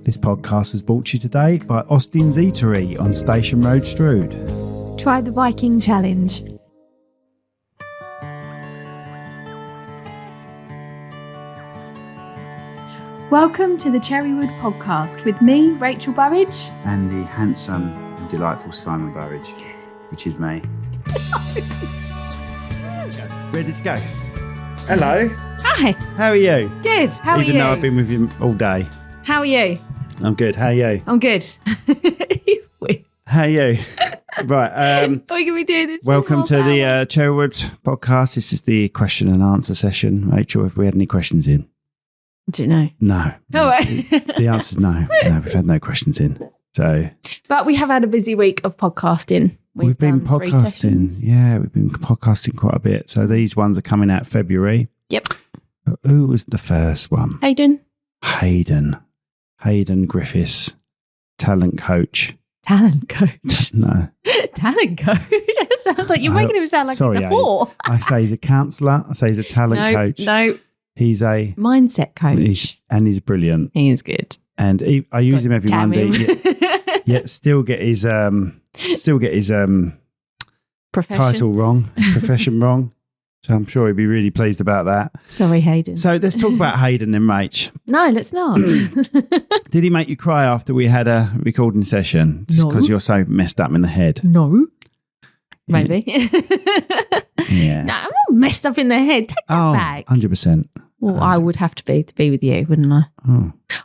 This podcast was brought to you today by Austin's Eatery on Station Road, Strood. Try the Viking Challenge. Welcome to the Cherrywood Podcast with me, Rachel Burridge. And the handsome and delightful Simon Burridge, which is me. Ready to go? Hello. Hi. How are you? Good. How are you? Even though I've been with you all day. How are you? I'm good. How are you? I'm good. How are you? Right. What are we doing this? Welcome to the Cherrywood Podcast. This is the question and answer session. Rachel, have we had any questions in? Do you know? No. Oh, right. The answer's no. No, we've had no questions in. So, but we have had a busy week of podcasting. We've been done 3 podcasting. sessions. Yeah, we've been podcasting quite a bit. So these ones are coming out February. Yep. Who was the first one? Hayden Griffiths, talent coach. Talent coach. No. Talent coach? It sounds like you're making him sound like sorry, he's a whore. I say he's a counsellor. I say he's a talent coach. No. He's a Mindset coach. He's brilliant. He is good. And I use him every Monday. Yet still get his title wrong, his profession wrong. So I'm sure he'd be really pleased about that. Sorry, Hayden. So let's talk about Hayden then, Rach. No, let's not. Did he make you cry after we had a recording session? No. Because you're so messed up in the head. No. Maybe. Yeah. No, I'm not messed up in the head. Take that back. 100%. Well, I would have to be with you, wouldn't I?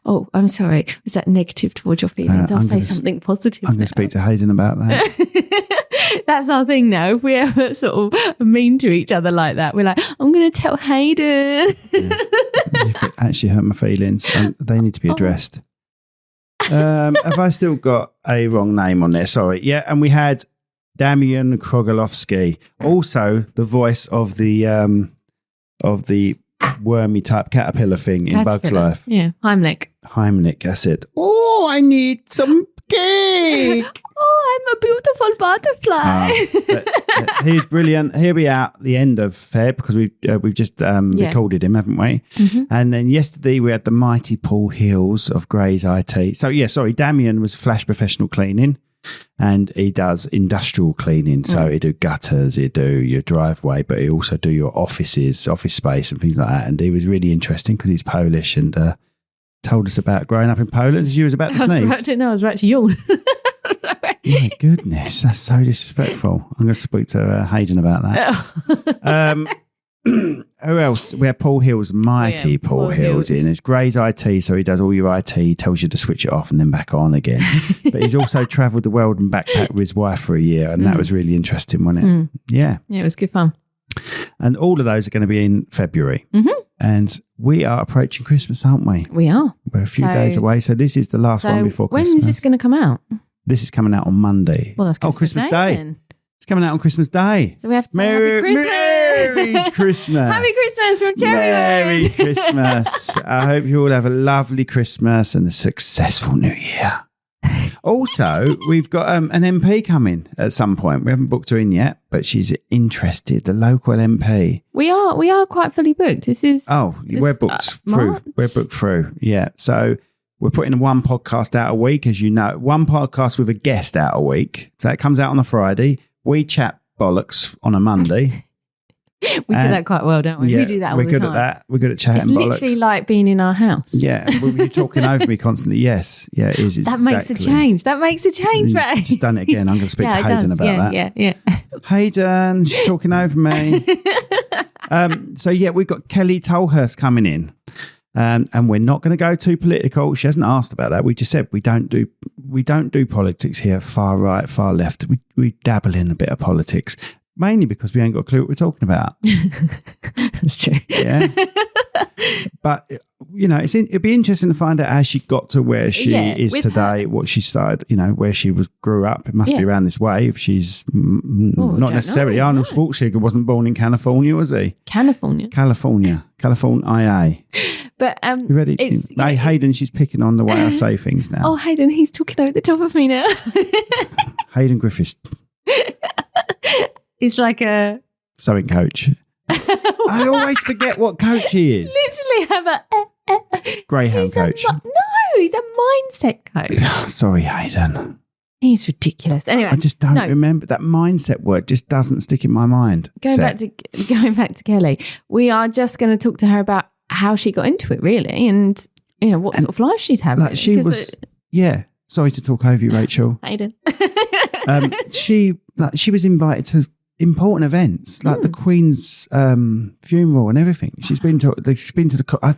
Oh, I'm sorry. Was that negative towards your feelings? I'll say something positive. I'm going to speak to Hayden about that. That's our thing now. If we ever sort of mean to each other like that, we're like, I'm going to tell Hayden. It actually hurt my feelings. They need to be addressed. Have I still got a wrong name on there? Sorry. Yeah, and we had Damian Krogalowski, also the voice of the wormy type caterpillar thing in Bug's Life. Yeah, Heimlich. That's it. Oh, I need some cake. Oh, I'm a beautiful butterfly. He's brilliant. He'll be out the end of Feb because we've just recorded him, haven't we? Mm-hmm. And then yesterday we had the mighty Paul Hills of Gray's IT. So Damien was flash professional cleaning. And he does industrial cleaning. So he do gutters, he do your driveway, but he also do your office space and things like that. And he was really interesting because he's Polish and told us about growing up in Poland. You was about to sneeze. I was about to yawn. My goodness, that's so disrespectful. I'm going to speak to Hayden about that. Who else? We have Paul Hills, mighty Paul Hills in. It's Gray's IT, so he does all your IT, he tells you to switch it off and then back on again. But he's also travelled the world and backpacked with his wife for a year, and that was really interesting, wasn't it? Yeah. Yeah, it was good fun. And all of those are going to be in February. Mm-hmm. And we are approaching Christmas, aren't we? We are. We're a few days away, so this is the last one before Christmas. When is this going to come out? This is coming out on Monday. Well, that's Christmas Day. Then. It's coming out on Christmas Day. So we have to say Happy Christmas. Merry Christmas. Happy Christmas from Cherrywood. Merry Christmas. I hope you all have a lovely Christmas and a successful New Year. Also, we've got an MP coming at some point. We haven't booked her in yet, but she's interested, the local MP. We are quite fully booked. We're booked through. March? We're booked through, yeah. So we're putting one podcast out a week, as you know, one podcast with a guest out a week. So it comes out on a Friday. We chat bollocks on a Monday. We do that quite well, don't we? Yeah, we do that all the time. We're good at that. We're good at chatting bollocks. It's literally like being in our house. Yeah. You're talking over me constantly. Yes. Yeah, it is. That makes a change. Right? You've just done it again. I'm going to speak to Hayden about that. Yeah. Hayden, she's talking over me. We've got Kelly Tolhurst coming in. And we're not going to go too political. She hasn't asked about that. We just said we don't do politics here, far right, far left. We dabble in a bit of politics, mainly because we ain't got a clue what we're talking about. That's true. Yeah. But, it'd be interesting to find out how she got to where she is today, what she started, where she grew up. It must be around this way if she's not necessarily. Arnold Schwarzenegger wasn't born in California, was he? California. IA. But you ready? Hayden, she's picking on the way I say things now. Oh, Hayden, he's talking over the top of me now. Hayden Griffiths. He's like a something coach. I always forget what coach he is. Literally have a Greyhound coach. No, He's a mindset coach. Sorry, Hayden. He's ridiculous. Anyway, I just don't remember. That mindset word just doesn't stick in my mind. Going back to Kelly, we are just going to talk to her about how she got into it, really, and what sort of life she's having. Like she was, Sorry to talk over you, Rachel. Hayden. She was invited to important events like the Queen's funeral and everything. She's been to the. I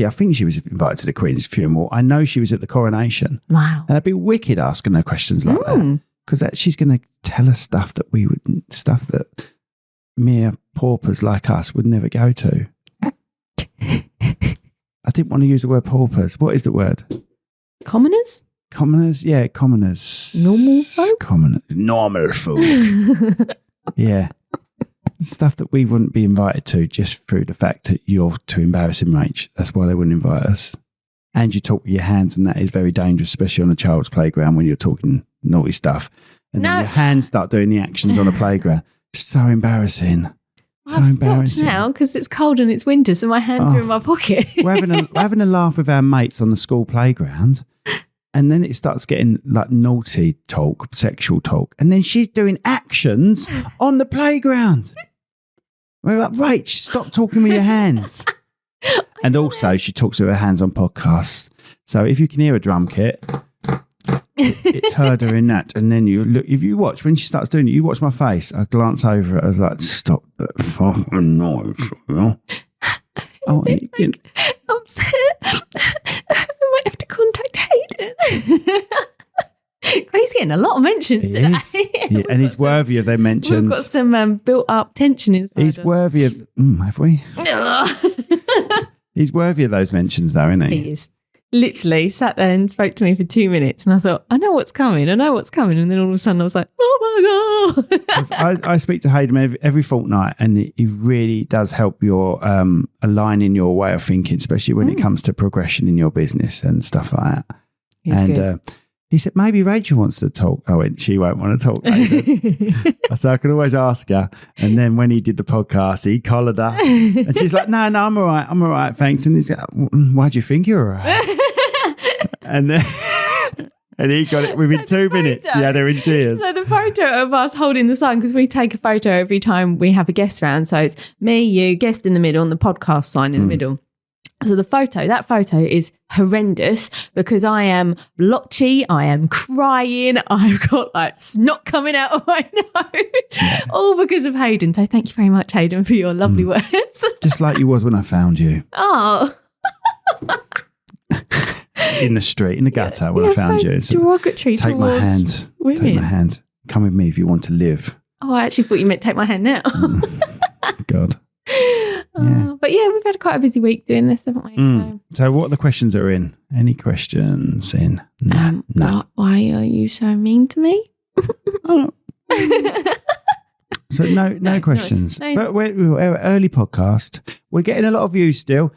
think she was invited to the Queen's funeral. I know she was at the coronation. Wow, and it'd be wicked asking her questions like that, because she's going to tell us stuff that mere paupers like us would never go to. I didn't want to use the word paupers. What is the word? Commoners? Commoners, yeah, commoners. Normal folk? Normal folk. Yeah. Stuff that we wouldn't be invited to just through the fact that you're too embarrassing, Rach. That's why they wouldn't invite us. And you talk with your hands, and that is very dangerous, especially on a child's playground when you're talking naughty stuff. And then your hands start doing the actions on a playground. It's so embarrassing. I've stopped now because it's cold and it's winter, so my hands are in my pocket. We're having a laugh with our mates on the school playground, and then it starts getting like naughty talk, sexual talk, and then she's doing actions on the playground. We're like, Rach, stop talking with your hands. And also, she talks with her hands on podcasts. So if you can hear a drum kit, it's her doing that. And then you look, if you watch, when she starts doing it, you watch my face. I glance over it. I was like, stop that fucking noise. I'm upset. I might have to contact Hayden. He's getting a lot of mentions today. Yeah, and he's worthy of their mentions. We've got some built up tension inside. He's worthy of... have we? He's worthy of those mentions though, isn't he? He is. Literally sat there and spoke to me for 2 minutes, and I thought, I know what's coming. And then all of a sudden I was like, oh my God. I speak to Hayden every fortnight, and it really does help your aligning your way of thinking, especially when it comes to progression in your business and stuff like that. And he said, maybe Rachel wants to talk. I went, she won't want to talk. I said, I can always ask her. And then when he did the podcast, he collared her. And she's like, no, I'm all right, thanks. And he's like, why do you think you're all right? And then... And he got it within 2 minutes. He had her in tears. So the photo of us holding the sign, because we take a photo every time we have a guest round. So it's me, you, guest in the middle, and the podcast sign in the middle. So that photo is horrendous because I am blotchy, I am crying, I've got like snot coming out of my nose, all because of Hayden. So thank you very much, Hayden, for your lovely words. Just like you was when I found you. Oh. In the street, in the gutter when I found you. So derogatory take my hand. Women. Take my hand. Come with me if you want to live. Oh, I actually thought you meant take my hand now. God. Yeah. But yeah, we've had quite a busy week doing this, haven't we? So what are the questions that are in? Any questions in? No. Why are you so mean to me? Oh. So no questions. No. But we're early podcast. We're getting a lot of views still.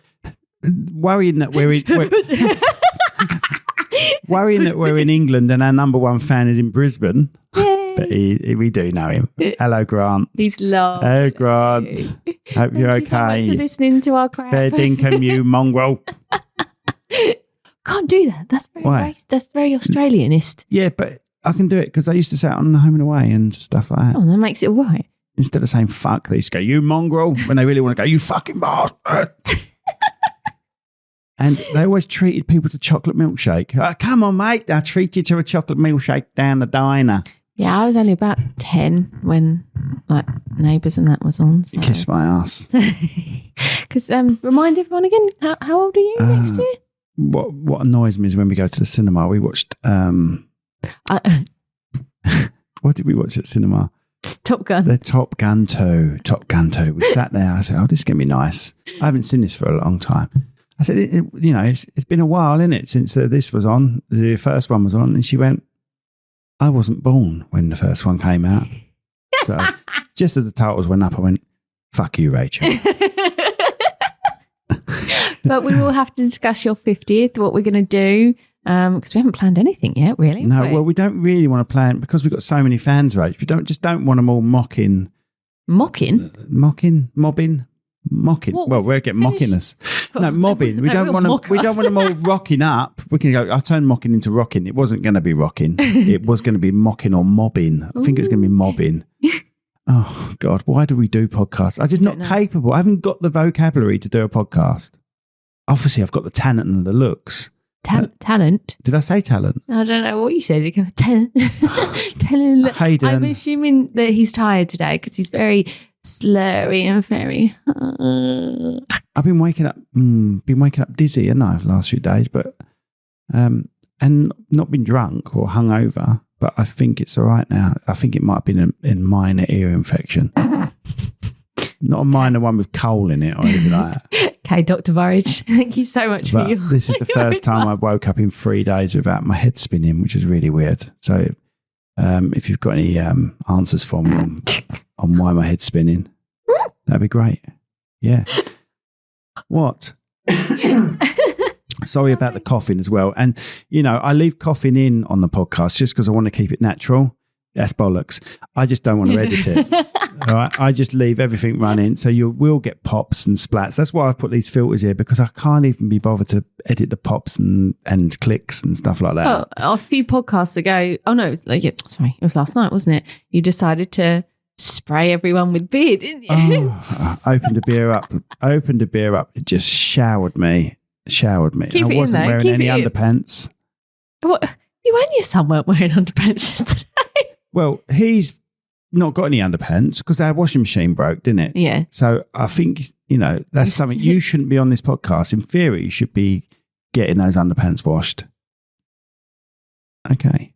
Worrying that we're in England and our number one fan is in Brisbane. Yay. But we do know him. Hello, Grant. He's lovely. Hello, Grant. Hope you're okay. Thank you so much for listening to our crap. Fair dinkum, you mongrel. Can't do that. That's very That's very Australianist. Yeah, but I can do it because I used to say it on Home and Away and stuff like that. Oh, that makes it all right. Instead of saying fuck, they used to go, you mongrel, when they really want to go, you fucking bastard. And they always treated people to chocolate milkshake. Come on, mate. I treat you to a chocolate milkshake down the diner. Yeah, I was only about 10 when like Neighbours and that was on. So. Kiss my ass. Because remind everyone again, how old are you next year? What annoys me is when we go to the cinema, we watched... what did we watch at cinema? Top Gun. The Top Gun 2. Top Gun 2. We sat there. I said, this is going to be nice. I haven't seen this for a long time. I said, it's been a while, isn't it, since this was on, the first one was on. And she went, I wasn't born when the first one came out. So just as the titles went up, I went, fuck you, Rachel. But we will have to discuss your 50th, what we're going to do, because we haven't planned anything yet, really. No, well, we don't really want to plan because we've got so many fans, Rach. We don't want them all mobbing. Mobbing? Mocking. Well, we're getting mocking us. No, mobbing. We don't want to. We don't want them all rocking up. We can go. I turned mocking into rocking. It wasn't going to be rocking. It was going to be mocking or mobbing. I think it was going to be mobbing. Oh God, why do we do podcasts? I'm just not capable. I haven't got the vocabulary to do a podcast. Obviously, I've got the talent and the looks. Talent? Did I say talent? I don't know what you said. You go, talent. Hayden. I'm assuming that he's tired today because he's very slurry and very. I've been waking up dizzy, haven't I, the last few days, but and not been drunk or hungover. But I think it's all right now. I think it might have been a minor ear infection. Not a minor one with coal in it or anything like that. Okay, Dr. Burridge, thank you so much for your... This is the first time I woke up in 3 days without my head spinning, which is really weird. So if you've got any answers for me on why my head's spinning, that'd be great. Yeah. What? Sorry about the coughing as well. And, I leave coughing in on the podcast just because I want to keep it natural. That's bollocks. I just don't want to edit it. All right. I just leave everything running. So you will get pops and splats. That's why I've put these filters here, because I can't even be bothered to edit the pops and clicks and stuff like that. Oh, a few podcasts ago. Oh, no. It was last night, wasn't it? You decided to spray everyone with beer, didn't you? I opened a beer up. It just showered me. I wasn't wearing any underpants. What? You and your son weren't wearing underpants yesterday. Well, he's not got any underpants because our washing machine broke, didn't it? Yeah. So I think, that's something you shouldn't be on this podcast. In theory, you should be getting those underpants washed. Okay.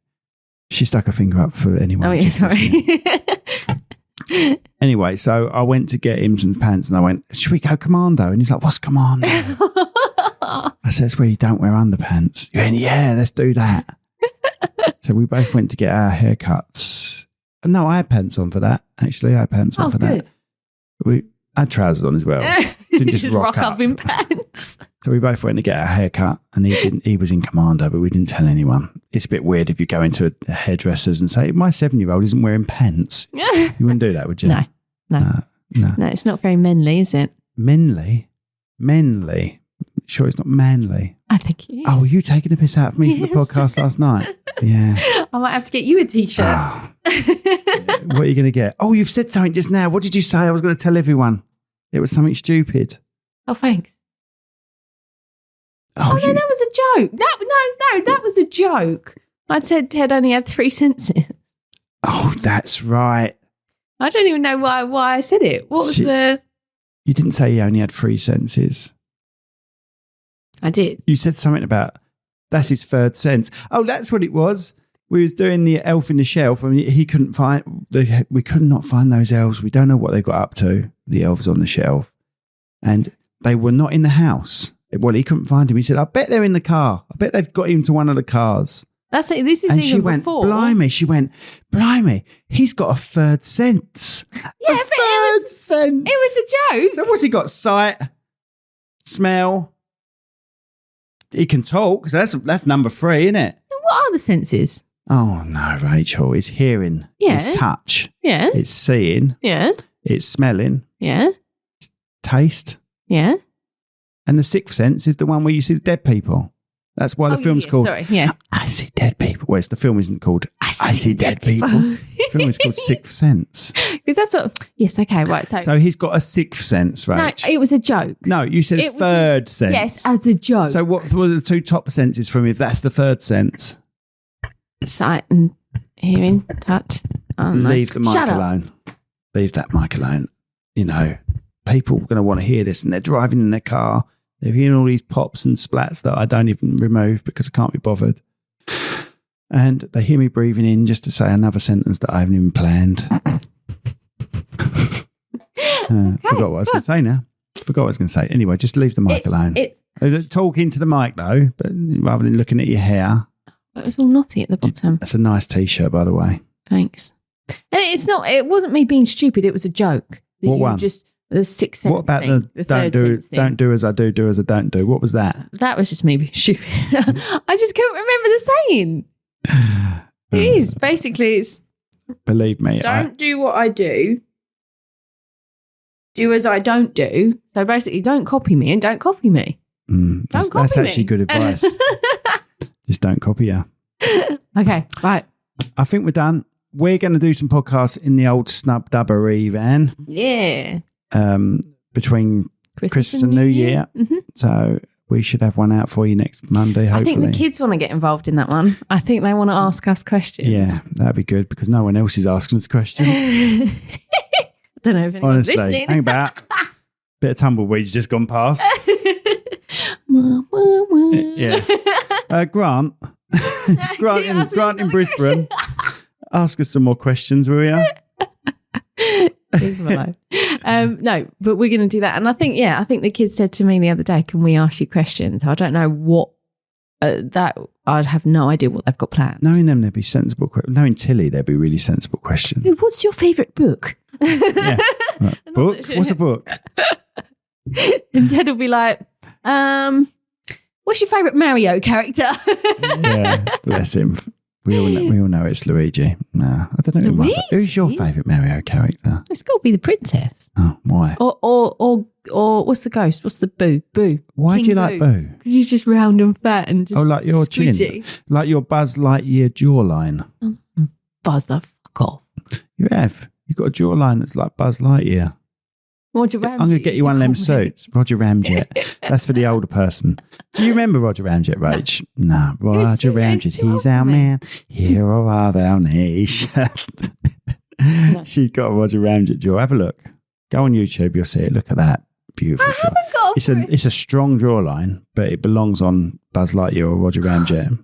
She stuck her finger up for anyone. Oh, yeah, sorry. Anyway, so I went to get him some pants and I went, should we go commando? And he's like, what's commando? I said, it's where you don't wear underpants. He went, yeah, let's do that. So we both went to get our haircuts. No, I had pants on for that. Actually, I had pants on for good. that. We had trousers on as well. Didn't just rock up in pants. So we both went to get our haircut, and he was in commando, but we didn't tell anyone. It's a bit weird if you go into a hairdresser's and say, my 7-year-old isn't wearing pants. You wouldn't do that, would you? No, it's not very manly, is it? Manly? Sure, it's not manly. I think it is. Oh, were you taking a piss out of me for the podcast last night? Yeah. I might have to get you a t-shirt. Oh. What are you going to get? Oh, you've said something just now. What did you say? I was going to tell everyone. It was something stupid. Oh, thanks. No, that was a joke. That was a joke. I said Ted only had 3 senses. Oh, that's right. I don't even know why I said it. What was the... You didn't say he only had 3 senses. I did. You said something about that's his 3rd sense. Oh, that's what it was. We was doing the elf in the shelf and we could not find those elves. We don't know what they got up to, the elves on the shelf. And they were not in the house. Well, he couldn't find him. He said, I bet they're in the car. I bet they've got him to one of the cars. That's it. This is and even she went, before. Blimey, he's got a 3rd sense. Yeah, but it was a joke. So what's he got? Sight, smell. He can talk. So that's number 3, isn't it? What are the senses? Oh, no, Rachel. It's hearing. Yeah. It's touch. Yeah. It's seeing. Yeah. It's smelling. Yeah. It's taste. Yeah. And the 6th sense is the one where you see the dead people. That's why the film's called... Sorry, yeah. I See Dead People. Well, the film isn't called I See Dead People. The film is called 6th Sense. Because that's what... Yes, okay, right. So he's got a 6th sense, right? No, it was a joke. No, you said 3rd sense. Yes, as a joke. So what were the 2 top senses from if that's the 3rd sense? Sight and hearing, touch. Leave the mic alone. Leave that mic alone. People are going to want to hear this and they're driving in their car. They're hearing all these pops and splats that I don't even remove because I can't be bothered. And they hear me breathing in just to say another sentence that I haven't even planned. Forgot what I was going to say now. Anyway, just leave the mic alone. Talk into the mic though, but rather than looking at your hair. It was all knotty at the bottom. That's a nice t-shirt, by the way. Thanks. And it wasn't me being stupid. It was a joke. What one? The 6th sense. What about thing, the don't do as I do as I don't do? What was that? That was just me being stupid. I just couldn't remember the saying. It is. Basically, it's... Believe me. Don't do what I do. do as I don't do. So basically, don't copy me and don't copy me. That's actually good advice. Just don't copy her. Okay, right. I think we're done. We're going to do some podcasts in the old snub-dubbery van. Yeah. Between Christmas and New Year. Mm-hmm. So we should have one out for you next Monday, hopefully. I think the kids want to get involved in that one. I think they want to ask us questions. Yeah, that'd be good because no one else is asking us questions. I don't know if anyone's listening. Hang about. Bit of tumbleweeds just gone past. Yeah. Grant. Grant in Brisbane. Ask us some more questions, will you? No, but we're going to do that. And I think the kids said to me the other day, can we ask you questions? I don't know what that, I'd have no idea what they've got planned. Knowing them, there'd be sensible questions. Knowing Tilly, there'd be really sensible questions. What's your favourite book? Yeah. Right. Book? What's a book? And Ted will be like, what's your favourite Mario character? Yeah, bless him. We all know it's Luigi. No, I don't know. Who's your favourite Mario character? It's got to be the princess. Oh, why? Or what's the ghost? What's the Boo? Boo. Why do you like Boo? Because he's just round and fat and just like your squidgy. Chin, like your Buzz Lightyear jawline. Buzz the fuck off. You have. You've got a jawline that's like Buzz Lightyear. Roger Ramjet. I'm going to get you one of them suits. Roger Ramjet. That's for the older person. Do you remember Roger Ramjet, Rach? No. Roger Ramjet. He's our man. Hero of our nation. No. She's got a Roger Ramjet jaw. Have a look. Go on YouTube. You'll see it. Look at that. Beautiful jaw. It's a strong jawline, but it belongs on Buzz Lightyear or Roger Ramjet.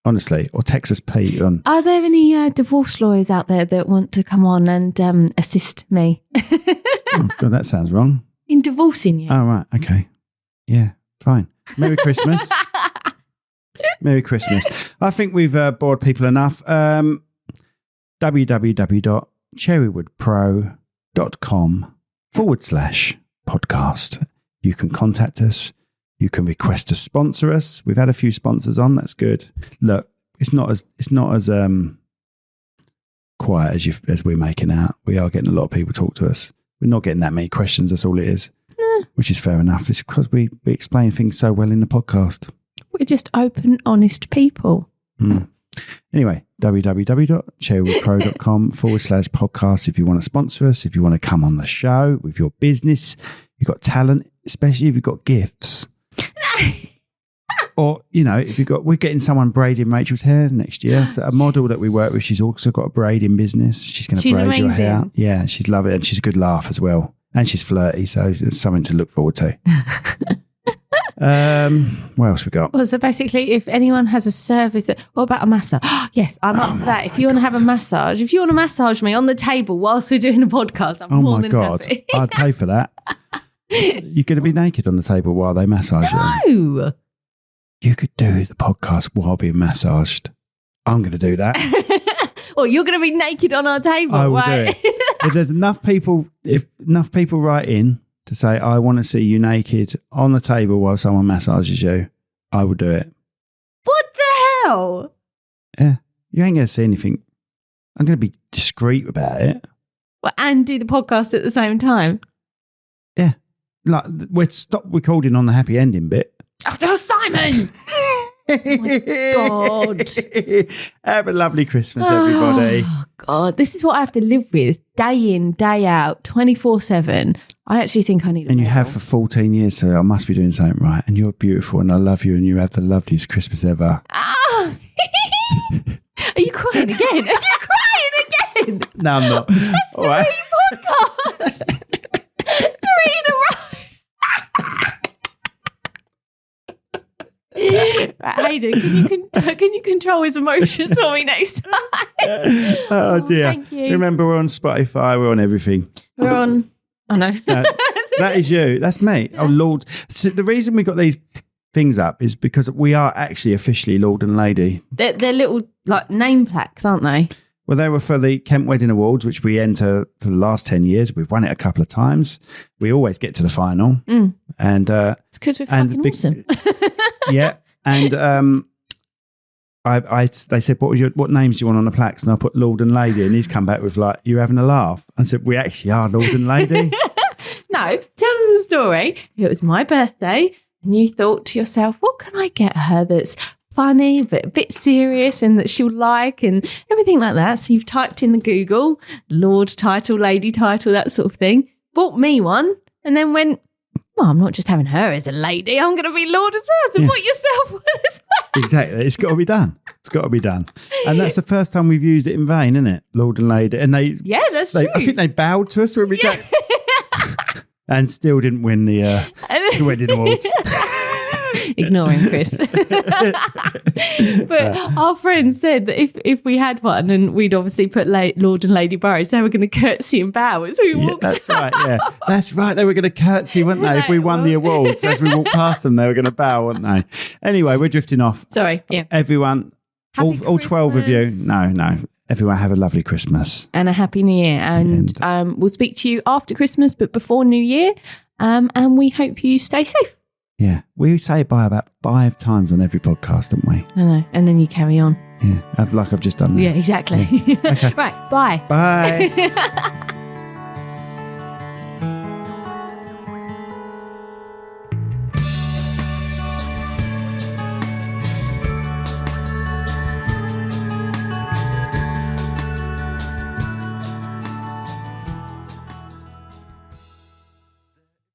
Honestly, or Texas Pete. Are there any divorce lawyers out there that want to come on and assist me? Oh, God, that sounds wrong. In divorcing you. Oh, right. Okay. Yeah, fine. Merry Christmas. Merry Christmas. I think we've bored people enough. www.cherrywoodpro.com/podcast. You can contact us. You can request to sponsor us. We've had a few sponsors on. That's good. Look, it's not as quiet as we're making out. We are getting a lot of people talk to us. We're not getting that many questions. That's all it is, which is fair enough. It's because we explain things so well in the podcast. We're just open, honest people. Anyway, www.cherrywoodpro.com/podcast. If you want to sponsor us, if you want to come on the show with your business, you've got talent, especially if you've got gifts. Or, we're getting someone braiding Rachel's hair next year. So a model that we work with, she's also got a braiding business. She's going to braid amazing. your hair. Yeah, she's lovely. And she's a good laugh as well. And she's flirty, so it's something to look forward to. What else we got? Well, so basically, if anyone has a service, what about a massage? Yes, I'm up for that. If you want to have a massage, if you want to massage me on the table whilst we're doing a podcast, I'm more than happy. I'd pay for that. You're going to be naked on the table while they massage you? No. You could do the podcast while being massaged. I'm going to do that. Well, you're going to be naked on our table. I will do it. If there's enough people write in to say, I want to see you naked on the table while someone massages you, I will do it. What the hell? Yeah. You ain't going to see anything. I'm going to be discreet about it. Well, and do the podcast at the same time? Yeah. Like, we'd stop recording on the happy ending bit. Oh, Simon! Oh, my God. Have a lovely Christmas, everybody. Oh, God. This is what I have to live with day in, day out, 24/7. I actually think I need a And you medal. have for 14 years, so I must be doing something right. And you're beautiful, and I love you, and you have the loveliest Christmas ever. Ah! Are you crying again? Are you crying again? No, I'm not. That's All right. Podcasts. 3 in a row. Right, Hayden, can you control his emotions for me next time? Oh dear. Thank you. Remember, we're on Spotify, we're on everything. We're on. Oh no. That is you. That's me. Yes. Oh Lord. So the reason we got these things up is because we are actually officially Lord and Lady. They're little like name plaques, aren't they? Well, they were for the Kent Wedding Awards, which we enter for the last 10 years. We've won it a couple of times. We always get to the final. And it's because we're fucking awesome. Yeah. And they said, what names do you want on the plaques? And I put Lord and Lady. And he's come back with like, you having a laugh? I said, we actually are Lord and Lady. No, tell them the story. It was my birthday and you thought to yourself, what can I get her that's funny but a bit serious and that she'll like and everything like that. So you've typed in the Google, Lord title, lady title, that sort of thing. Bought me one and then went, well, I'm not just having her as a lady, I'm going to be Lord as well. So put yourself one as well. Exactly. It's got to be done. It's got to be done. And that's the first time we've used it in vain, isn't it? Lord and lady. And that's true. I think they bowed to us when we got and still didn't win the wedding awards. Ignoring Chris. But our friend said that if we had one and we'd obviously put Lord and Lady Burrows, they were going to curtsy and bow as we walked out. That's right, yeah. That's right. They were going to curtsy, weren't they? If we won the awards, as we walked past them, they were going to bow, weren't they? Anyway, we're drifting off. Sorry, yeah. Everyone, all 12 of you, no. Everyone have a lovely Christmas. And a happy New Year. And we'll speak to you after Christmas, but before New Year. And we hope you stay safe. Yeah, we say bye about 5 times on every podcast, don't we? I know, and then you carry on. Yeah, like I've just done. Yeah, exactly. Yeah. Okay. Right, bye. Bye.